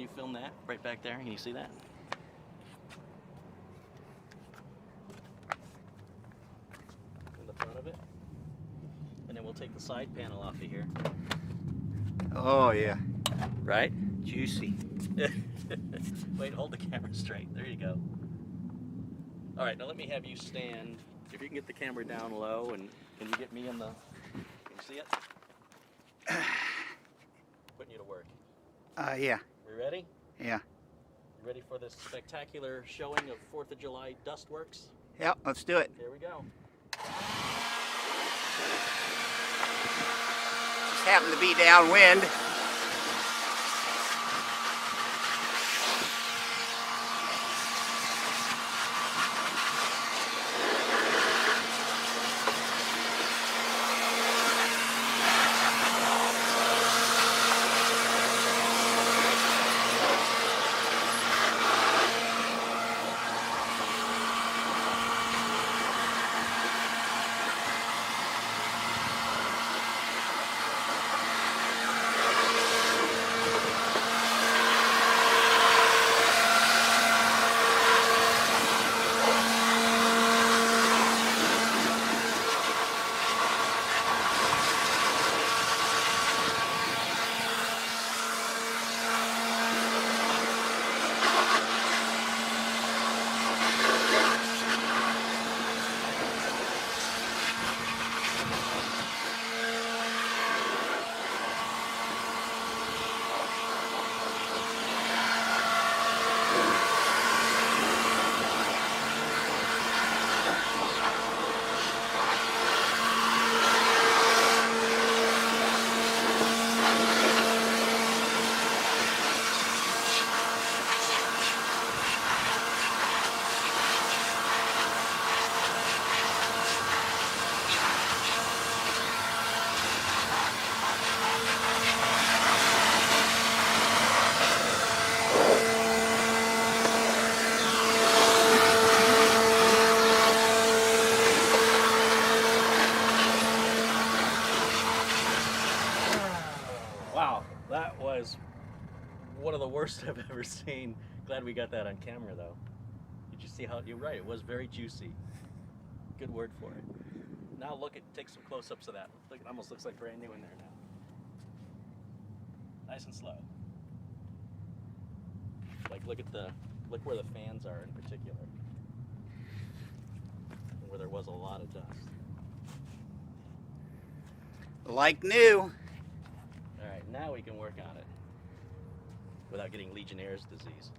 you film that right back there? Can you see that? In the front of it. And then we'll take the side panel off of here. Oh yeah. Right? Juicy. Wait, hold the camera straight. There you go. All right, now let me have you stand. If you can get the camera down low, and can you get me in the, can you see it? Putting you to work. Yeah. We ready? Yeah. You ready for this spectacular showing of 4th of July dust works? Yep, let's do it. Here we go. Just happened to be downwind. Wow, that was one of the worst I've ever seen. Glad we got that on camera though. Did you see how, you're right, it was very juicy. Good word for it. Now look at, take some close-ups of that. Look, it almost looks like brand new in there now. Nice and slow. Like look where the fans are in particular. Where there was a lot of dust. Like new. All right, now we can work on it without getting Legionnaire's disease.